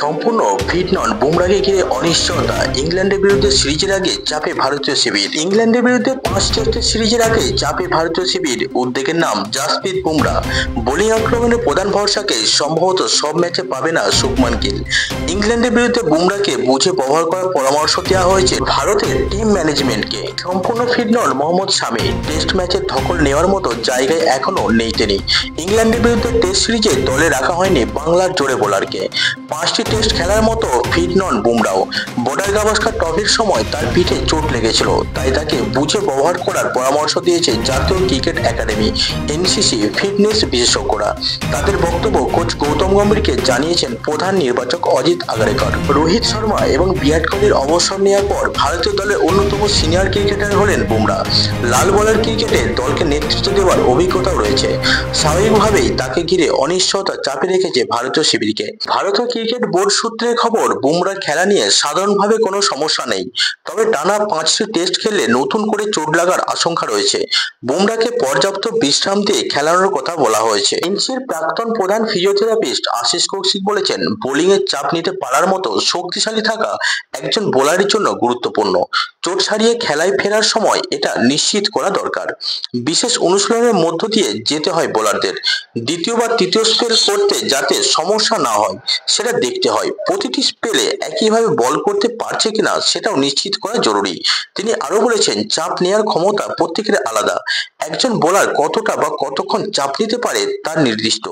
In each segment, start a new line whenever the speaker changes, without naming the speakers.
সম্পূর্ণ ফিট নন বুমরাকে ঘিরে অনিশ্চয়তা। ইংল্যান্ডের বিরুদ্ধে সিরিজের আগে চাপে ভারতীয় শিবির। ইংল্যান্ডের বিরুদ্ধে 5 টেস্টের সিরিজের আগে চাপে ভারতীয় শিবির। উদ্বেগের নাম জাসপ্রীত বুমরা। বোলিং আক্রমণের প্রধান ভরসাকে সম্ভবত সব ম্যাচে পাবে না শুভমান গিল। ইংল্যান্ডের বিরুদ্ধে বুমরাকে বুঝে ব্যবহার করার পরামর্শ দেওয়া হয়েছে ভারতের টিম ম্যানেজমেন্টকে। সম্পূর্ণ ফিট নন মোহাম্মদ শামি। টেস্ট ম্যাচের ধকল নেওয়ার মতো জায়গায় এখনো নেই তিনি। ইংল্যান্ডের বিরুদ্ধে টেস্ট সিরিজে দলে রাখা হয়নি বাংলার জোড়ে বোলারকে। 5টি টেস্ট খেলার মতো ফিট নন বুমরাও। বর্ডার গাভাস্কার ট্রফির সময় তার পিঠে চোট লেগেছিল, তাই তাকে বুঝে ব্যবহার করার পরামর্শ দিয়েছে জাতীয় ক্রিকেট একাডেমি এনসিসি ফিটনেস বিশেষজ্ঞরা। তাদের বক্তব্য কোচ গৌতম গম্ভীরকে জানিয়েছেন প্রধান নির্বাচক অজিত আগারেকর। রোহিত শর্মা এবং বিরাট কোহলির অবসর নেওয়ার পর ভারতীয় দলের অন্যতম সিনিয়র ক্রিকেটার হলেন বুমরা। লাল বলের ক্রিকেটে দলকে নেতৃত্ব দেওয়ার অভিজ্ঞতাও রয়েছে। স্বাভাবিকভাবেই তাকে ঘিরে অনিশ্চয়তা চাপে রেখেছে ভারতীয় শিবিরকে। ভারতীয় ক্রিকেট বোর্ড সূত্রের খবর, বুমরার খেলা নিয়ে সাধারণভাবে কোনো সমস্যা নেই, তবে টানা 5টি টেস্ট খেললে নতুন করে চোট লাগার আশঙ্কা রয়েছে। বুমরাকে পর্যাপ্ত বিশ্রাম দিয়ে খেলানোর কথা বলা হয়েছে। এনসির প্রাক্তন প্রধান ফিজিওথেরাপিস্ট আশিস কৌশিক বলেছেন, বোলিং এর চাপ নিতে পারার মতো শক্তিশালী থাকা একজন বোলারের জন্য গুরুত্বপূর্ণ। চোট সারিয়ে খেলায় ফেরার সময় এটা নিশ্চিত করা দরকার। বিশেষ অনুশীলনের মধ্য দিয়ে যেতে হয় বোলারদের। দ্বিতীয় বা তৃতীয় স্পেল করতে যাতে সমস্যা না হয় সেটা দেখতে হয়। প্রতিটি স্পেলে একইভাবে বল করতে পারছে কিনা সেটাও নিশ্চিত করা জরুরি। তিনি আরো বলেছেন, চাপ নেওয়ার ক্ষমতা প্রত্যেকের আলাদা। একজন বোলার কতটা বা কতক্ষণ চাপ নিতে পারে তার নির্দিষ্ট।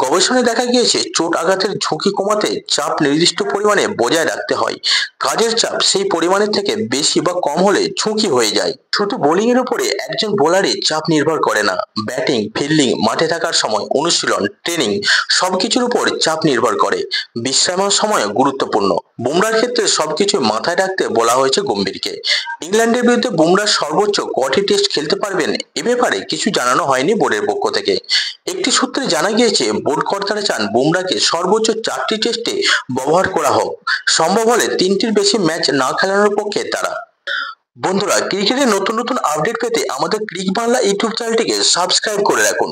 গবেষণায় দেখা গিয়েছে, চোট আঘাতের ঝুঁকি কমাতে চাপ নির্দিষ্ট পরিমাণে বজায় রাখতে হয়। কাজের চাপ সেই পরিমাণের থেকে বেশি বা কম হলে ঝুঁকি হয়ে যায়। শুধু বোলিং এর উপরে একজন বোলারের চাপ নির্ভর করে না। ব্যাটিং, ফিল্ডিং, মাঠে থাকার সময়, অনুশীলন, ট্রেনিং সবকিছুর উপর চাপ নির্ভর করে। বিশ্রামের সময় গুরুত্বপূর্ণ। বুমরার ক্ষেত্রে সবকিছু মাথায় রাখতে বলা হয়েছে গম্ভীরকে। ইংল্যান্ডের বিরুদ্ধে বুমরা সর্বোচ্চ কটি টেস্ট খেলতে পারবেন এ ব্যাপারে কিছু জানানো হয়নি বোর্ডের পক্ষ থেকে। একটি সূত্রে জানা গিয়েছে, বোর্ড কর্তারা চান বুমরাকে সর্বোচ্চ 4টি টেস্টে ব্যবহার করা হোক। সম্ভব হলে 3টির বেশি ম্যাচ না খেলানোর পক্ষে তারা। বন্ধুরা, ক্রিকেটের নতুন নতুন আপডেট পেতে আমাদের ক্রিক বাংলা ইউটিউব চ্যানেলটিকে সাবস্ক্রাইব করে রাখুন।